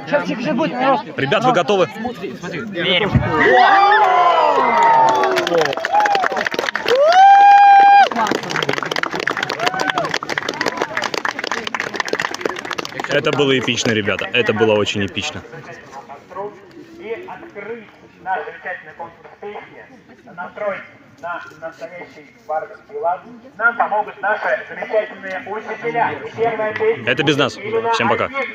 Сейчас будет народ. Ребят, вы готовы? Верим. Это было эпично, ребята. Это было очень эпично. И открыть наш замечательный конкурс песни, настроить на настоящий барберский лад, нам помогут наши замечательные учителя. И первая песня Это без нас. именно Всем пока. от них.